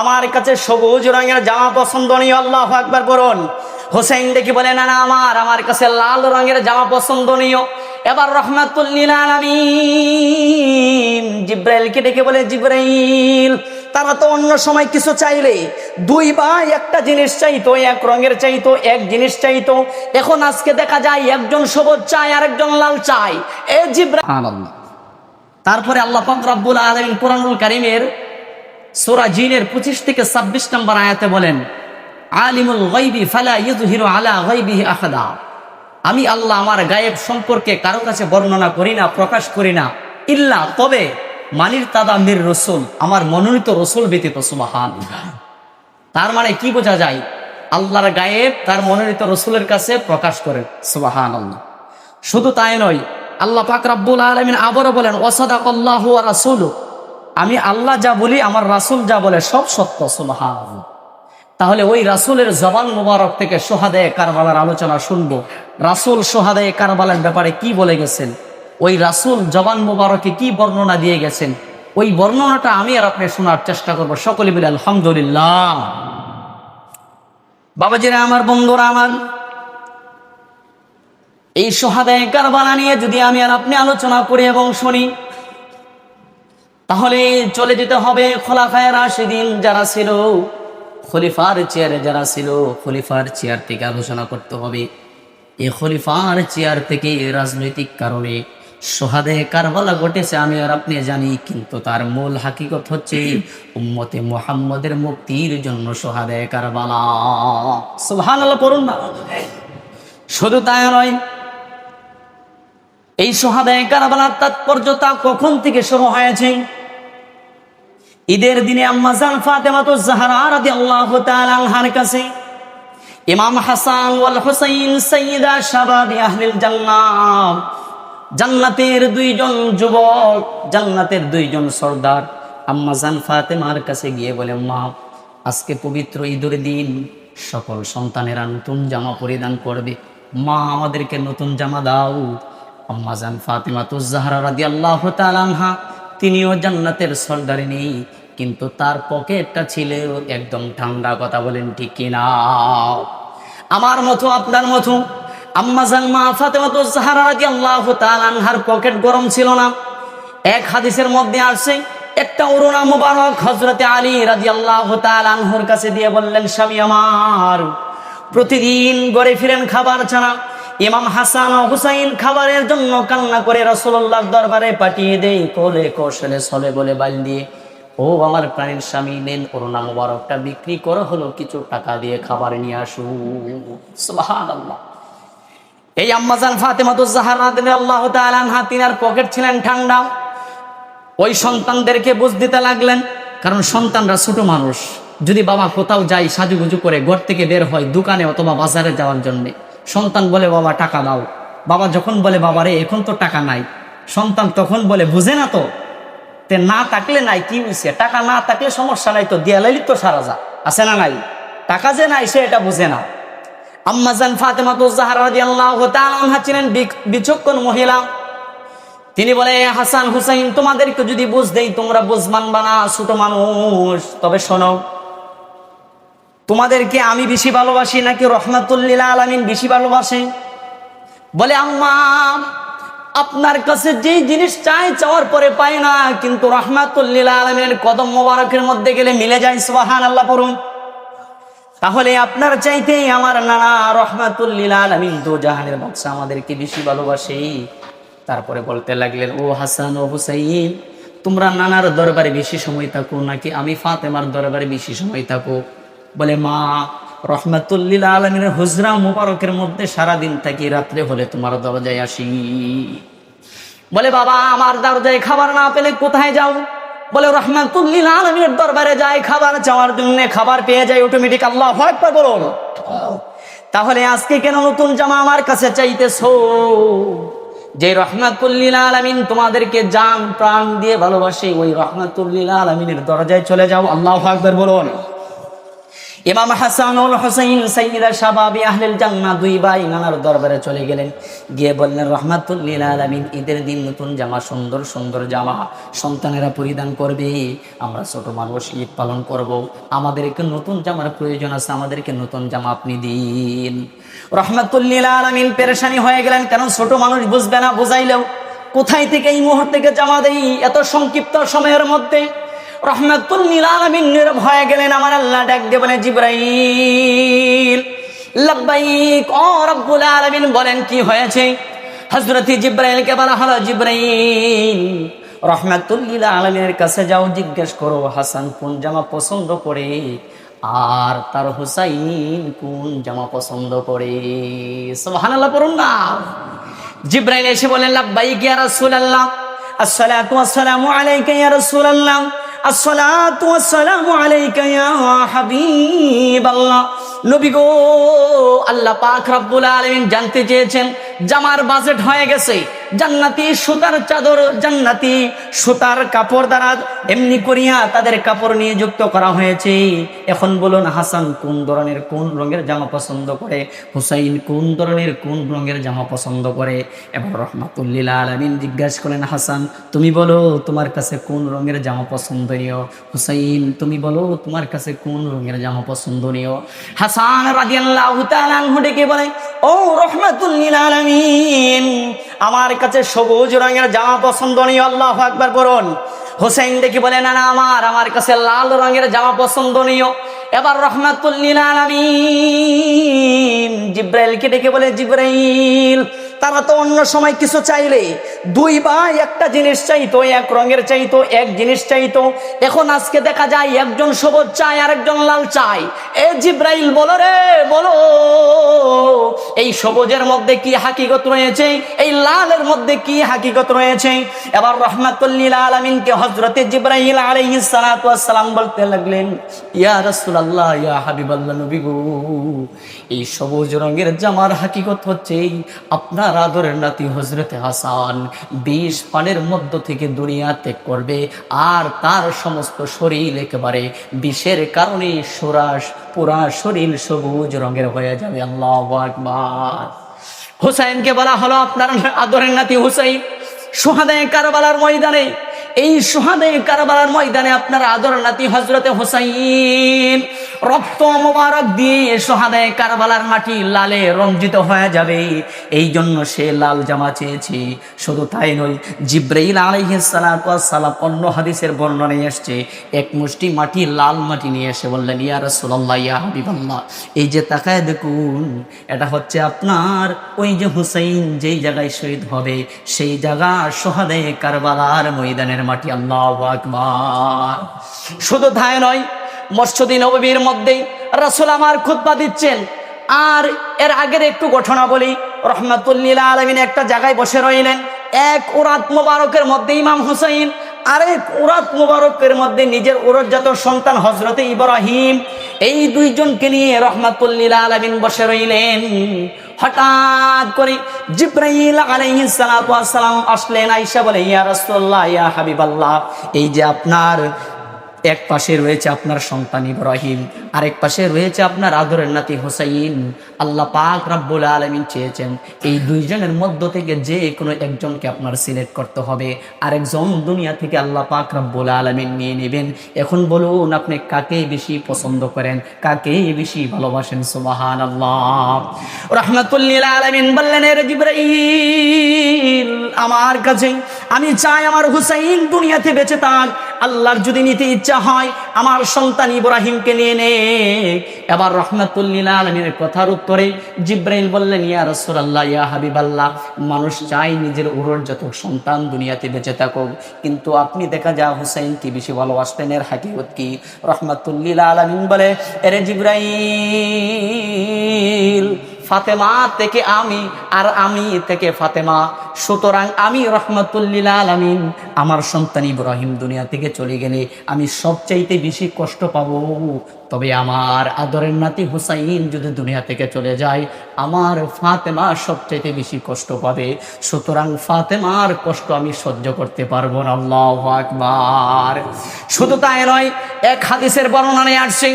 আমার কাছে সবুজ রঙের জামা পছন্দনীয়, আল্লাহু আকবার বলুন। হোসেন দেখি বলে না না, আমার কাছে লাল রঙের জামা পছন্দনীয়। এবার রহমাতুল লিল আলামিন জিব্রাইলকে ডেকে বলে, জিব্রাইল, তারা তো অন্য সময় কিছু চাইলে দুই ভাই একটা জিনিস চাইতো, এক রঙের চাইতো, এক জিনিস চাইতো। এখন আজকে দেখা যায় একজন সবুজ চায় আর একজন লাল চায়। এ জিব্রাইল। তারপরে আল্লাহ পাক রব্বুল আলামিন কুরআনুল কারীমের সূরা জিনের 25 থেকে 26 নম্বর আয়াতে বলেন, আলিমুল গায়বি ফালা ইযহিরু আলা গায়বিহি আহাদা। আমি আল্লাহ আমার গায়েব সম্পর্কে কারো কাছে বর্ণনা করি না, প্রকাশ করি না, ইল্লা তবে মানির তাদা মির রসুল, আমার মনোনীত রসুল ব্যতীত। সুবহানাল্লাহ। তার মানে কি বোঝা যায়? আল্লাহর গায়েব তার মনোনীত রসুলের কাছে প্রকাশ করেন। সুবহানাল্লাহ। শুধু তাই নয়, আল্লাহ পাক রব্বুল আলামিন আবারও বলেন, ওয়াসাদাকাল্লাহু ওয়া রাসূলুহু, আমি আল্লাহ যা বলি আমার রাসূল যা বলে সব সত্য। সুবহানাল্লাহ। তাহলে ওই রাসূলের জবান মুবারক থেকে সোহাদায়ে কারবালার আলোচনা শুনবো। রাসূল সোহাদায়ে কারবালার ব্যাপারে কি বলে গেছেন, ওই রাসূল জবান মুবারকে কি বর্ণনা দিয়ে গেছেন, ওই বর্ণনাটা আমি আর আপনি শোনার চেষ্টা করব। সকলে বলে আলহামদুলিল্লাহ। বাবাজিরা আমার, বন্ধুরা আমার, এই সোহাদায়ে কারবালা নিয়ে যদি আমি আর আপনি আলোচনা করি এবং শুনি, তাহলে চলে যেতে হবে খোলাফায়ে রাশিদিন যারা ছিল, খলিফার চেয়ারে যারা ছিল, খলিফার চেয়ার থেকে আলোচনা করতে হবে। এই খলিফার চেয়ার থেকে রাজনৈতিক কারণে সোহাদায়ে কারবালা ঘটেছে আমি আর আপনি জানি, কিন্তু তার মূল হাকিকত হচ্ছে উম্মতে মুহাম্মদের মুক্তির জন্য সোহাদায়ে কারবালা। সুবহানাল্লাহ পড়ুন না। শুধু তাই নয়, এই সোহাদায়ে কারবালার তাৎপর্যতা কখন থেকে শুরু হয়েছে? ঈদের দিনে আম্মা জান ফাতেমাতুজ জাহরা রাদিয়াল্লাহু তাআলা আনহার কাছে ইমাম হাসান ওয়াল হুসাইন সাইয়্যিদা শাবাবি আহলিল জান্নাহ, জান্নাতের দুইজন যুবক, জান্নাতের দুইজন সর্দার আম্মা জান ফাতেমার কাছে গিয়ে বলে, মা, আজকে পবিত্র ঈদের দিন, সকল সন্তানেরা নতুন জামা পরিধান করবে, মা আমাদেরকে নতুন জামা দাও। আম্মা জান ফাতেমাতুজ জাহরা রাদিয়াল্লাহু তাআলা আনহা, তিনিও জান্নাতের সর্দারিনী, কিন্তু তার পকেটটা ছিল একদম ঠান্ডা। কথা বলেন ঠিক কিনা? আমার মতো আপনার মতো আম্মা জান মা ফাতেমাতুজ জাহরা রাদিয়াল্লাহু তাআলা আনহার পকেট গরম ছিল না। এক হাদিসের মধ্যে আসছে, একটা ওড়না মুবারক হযরতে আলী রাদিয়াল্লাহু তাআলা আনহুর কাছে দিয়ে বললেন, স্বামী আমার, প্রতিদিন ঘরে ফিরেন খাবার ছাড়া, ইমাম হাসান ও হুসাইন খাবারের জন্য কান্না করে রাসূলুল্লাহর দরবারে পাঠিয়ে দেই, কোলে কৌশলে ছলে বলে বাল দিয়ে, ও আমার প্রাণের স্বামী, নেন ওড়না মুবারকটা বিক্রি করে হলো কিছু টাকা দিয়ে খাবার নিয়ে আসুন। সুবহানাল্লাহ। এই আম্মা জান ফাতেমাতুজ জাহরা রাদিয়াল্লাহু তাআলা আনহা, তিনার পকেট ছিলেন ঠান্ডা। ওই সন্তানদেরকে বুঝ দিতে লাগলেন, কারণ সন্তানরা ছোট মানুষ, যদি বাবা কোথাও যায় সাজুগুজু করে ঘর থেকে বের হয় দোকানে অথবা বাজারে যাওয়ার জন্যে, সন্তান বলে, বাবা টাকা দাও। বাবা যখন বলে, বাবা রে এখন তো টাকা নাই, সন্তান তখন বলে, বুঝে না তো, তে না থাকলে নাই, কি হয়েছে, টাকা না থাকলে সমস্যা নাই তো, দিয়া লাইলি তো সারা যা, আছে না নাই, টাকা যে নাই সে এটা বুঝে না। আম্মা জান ফাতেমাতুজ জাহরা রাদিয়াল্লাহু তাআলা আনহা ছিলেন বিচক্ষণ মহিলা। তিনি বলে, হাসান হুসাইন, তোমাদেরকে যদি বুঝ দেই তোমরা বুঝ মানবা না, ছোট মানুষ, তবে শোনো, তোমাদেরকে আমি বেশি ভালোবাসি নাকি রহমাতুল লিল আলামিন বেশি ভালোবাসে? বলে, আম্মা, আপনার কাছে যে জিনিস চাই চাওয়ার পরে পায় না, কিন্তু রহমাতুল লিল আলামিনের কদম মোবারকের মধ্যে গেলে মিলে যায়। সুবহানাল্লাহ পড়ুন। তাহলে আপনার চাইতে আমার নানা রহমাতুল লিল আলামিন দো জাহানের বাদশা আমাদেরকে বেশি ভালোবাসে। তারপরে বলতে লাগলেন, ও হাসান ও হুসাইন, তোমরা নানার দরবারে বেশি সময় থাকো নাকি আমি ফাতেমার দরবারে বেশি সময় থাকো? বলে, মা, রহমাতুল লিল আলামিনের হুজরা মুবারকের মধ্যে সারাদিন থাকি, রাত্রে হলে তোমার দরজায় আসি। বলে, বাবা, আমার দরজায় খাবার না পেলে কোথায় যাও? বলে, রহমাতুল লিল আলামিনের দরবারে যাই খাবার চাওয়ার জন্য, খাবার পেয়ে যাই অটোমেটিক। আল্লাহু আকবার বলুন। তাহলে আজকে কেন নতুন জামা আমার কাছে চাইতেছো? যে রহমাতুল লিল আলামিন তোমাদেরকে জান প্রাণ দিয়ে ভালোবাসে, ওই রহমাতুল লিল আলামিনের দরজায় চলে যাও। আল্লাহু আকবার বলুন। ইমাম হাসান ওয়াল হুসাইন সাইয়্যিদা শাবাবি আহলিল জান্নাহ দুই ভাই নানার দরবারে চলে গেলেন, গিয়ে বললেন রাহমাতুল লিল আলামিন, ঈদের দিন নতুন জামা, সুন্দর সুন্দর জামা সন্তানেরা পরিধান করবে, আমরা ছোট মানুষ ঈদ পালন করব, আমাদেরকে নতুন জামার প্রয়োজন আছে, আমাদেরকে নতুন জামা আপনি দিন। রাহমাতুল লিল আলামিন পেরেশানি হয়ে গেলেন, কারণ ছোট মানুষ বুঝবে না, বুঝাইলেও কোথায় থেকে এই মুহূর্তে জামা দেই এত সংক্ষিপ্ত সময়ের মধ্যে। রাহমাতুল লিল আলামিন নীরব হয়ে গেলেন। আমার আল্লাহ ডাক দিয়ে বলে, জিবরাইল লাব্বাইক, ও রব্বুল আলামিন বলেন কি হয়েছে? হযরত জিবরাইলকে বলা হলো, জিবরাইল রাহমাতুল লিল আলামিনের কাছে যাও, জিজ্ঞেস করো হাসান কোন জামা পছন্দ করে আর তার হুসাইন কোন জামা পছন্দ করে। সুবহানাল্লাহ পড়ুন না। জিবরাইল এসে বলেন, লাব্বাইক ইয়া রাসূলুল্লাহ, আসসালাতু ওয়াসসালামু আলাইকা ইয়া রাসূলুল্লাহ, আসসালাতু ওয়াসসালামু আলাইকা ইয়া হাবিবাল্লাহ। নবী গো, আল্লাহ পাক রব্বুল আলামিন জানতে চেয়েছেন জামার বাজেট হয়ে গেছে, জান্নাতি সুতার চাদর, জান্নাতি সুতার কাপড় দ্বারা এমনি করিয়া তাদের কাপড় নিয়ে যুক্ত করা হয়েছে। এখন বলুন হাসান কোন ধরনের কোন রঙের জামা পছন্দ করে, হুসাইন কোন ধরনের কোন রঙের জামা পছন্দ করে। এবার রাহমাতুল লিল আলামিন জিজ্ঞাসা করেন, হাসান তুমি বলো তোমার কাছে কোন রঙের জামা পছন্দনীয়, হুসাইন তুমি বলো তোমার কাছে কোন রঙের জামা পছন্দনীয়। হাসান রাদিয়াল্লাহু তাআলা আনহু ডেকে বলে, ও রাহমাতুল লিল আলামিন, আমার কাছে সবুজ রঙের জামা পছন্দনীয়। আল্লাহু আকবার বলুন। হুসাইন ডেকে বলে, না না, আমার কাছে লাল রঙের জামা পছন্দনীয়। এবার রাহমাতুল লিল আলামিন জিবরাইলকে ডেকে বলে, জিবরাইল তারা তো অন্য সময় কিছু চাইলে দুই ভাই একটা জিনিস চাইতো, এক রঙের চাইতো, এক জিনিস চাইতো, এখন আজকে দেখা যায় একজন সবুজ চায় আর একজন লাল চায়। এ জিবরাইল বলো রে বলো, এই সবুজের মধ্যে কি হাকিকত রয়েছে, এই লালের মধ্যে কি হাকিকত রয়েছে। এবার রাহমাতুল লিল আলামিনকে হযরতে জিবরাইল আলাইহিস সালাতু ওয়াস সালাম বলতে লাগলেন, ইয়া রাসূলুল্লাহ, ইয়া হাবিবাল্লাহ, নবী গো, এই সবুজ রঙের জামার হাকিকত হচ্ছে আপনার আদরের নাতি হযরতে হাসান 20 পানের মধ্য থেকে দুনিয়া ত্যাগ করবে, আর তার সমস্ত শরীর একেবারে বিষের কারণে পুরা শরীর সবুজ রঙের হয়ে যাবে। আল্লাহু আকবার। হুসাইনকে বলা হলো, আপনার আদরের নাতি হুসাইন শুহাদায়ে কারবালার ময়দানে, এই শুহাদায়ে কারবালার ময়দানে আপনার আদরের নাতি হযরতে হুসাইন রক্ত মোবারক দিয়ে শুহাদায়ে কারবালার মাটি লালে রঞ্জিত হয়ে যাবে, এই জন্য সে লাল জামা চেয়েছে। শুধু তাই নয়, জিবরাইল আলাইহিস সালাতু ওয়াস সালাম অন্য হাদিসের বর্ণনায় এসেছে, এক মুষ্টি মাটি, লাল মাটি নিয়ে এসে বললেন, ইয়া রাসূলুল্লাহ, ইয়া হাবিবাল্লাহ, এই যে তাকায় দেখুন, এটা হচ্ছে আপনার ওই যে হুসাইন যেই জায়গায় শহীদ হবে সেই জায়গা শুহাদায়ে কারবালার ময়দানের মাটি। আল্লাহু আকবার। শুধু তাই নয়, মসজিদে নববীর মধ্যে রাসূল আমার খুতবা দিচ্ছেন, আর এর আগের একটু ঘটনা বলি। রাহমাতুল লিল আলামিন একটা জায়গায় বসে রইলেন, এক উরাত মোবারকের মধ্যে ইমাম হুসাইন, আরেক উরাত মোবারকের মধ্যে নিজের উরতজাত সন্তান হযরতে ইব্রাহিম, এই দুইজনকে নিয়ে রাহমাতুল লিল আলামিন বসে রইলেন। হঠাৎ করে জিবরাইল আলাইহিস সালাতু ওয়াস সালাম আসলেন, আয়েশা বলে, ইয়া রাসূলুল্লাহ, ইয়া হাবিবাল্লাহ, এই যে আপনার এক পাশে রয়েছে আপনার সন্তান ইব্রাহিম, আরেক পাশে রয়েছে আপনার আদরের নাতি হুসাইন, আল্লাহ পাক রব্বুল আলামিন চেয়েছেন এই দুইজনের মধ্য থেকে যে কোনো একজনকে আপনার সিলেক্ট করতে হবে, আরেকজন দুনিয়া থেকে আল্লাহ পাক রব্বুল আলামিন নিয়ে নেবেন। এখন বলুন আপনি কাকে বেশি পছন্দ করেন, কাকে বেশি ভালোবাসেন? সুবহানাল্লাহ। রাহমাতুল লিল আলামিন বললেন, এর জিবরাইল, আমার কাছে আমি চাই আমার হুসাইন দুনিয়াতে বেঁচে থাক, আল্লাহর যদি নিতে ইচ্ছা হয় আমার সন্তান ইব্রাহিমকে নিয়ে নে। এবার রাহমাতুল লিল আলামিনের কথার উত্তরে জিবরাইল বললেন, ইয়া রাসূলুল্লাহ, ইয়া হাবিবাল্লাহ, মানুষ চায় নিজের উরতজাত সন্তান দুনিয়াতে বেঁচে থাকুক, কিন্তু আপনি দেখা যায় হুসাইনকে বেশি ভালোবাসতেন, এর হাকিকত কি? রাহমাতুল লিল আলামিন বলে, এরে জিবরাইল, ফাতেমা থেকে আমি আর আমি থেকে ফাতেমা, সুতরাং আমি রাহমাতুল লিল আলামিন আমার সন্তান ইব্রাহিম দুনিয়া থেকে চলে গেলে আমি সবচাইতে বেশি কষ্ট পাবো, তবে আমার আদরের নাতি হুসাইন যদি দুনিয়া থেকে চলে যায় আমার ফাতেমা সবচাইতে বেশি কষ্ট পাবে, সুতরাং ফাতেমার কষ্ট আমি সহ্য করতে পারবো না। আল্লাহু আকবার। শুধু তাই নয়, এক হাদিসের বর্ণনায় আসছে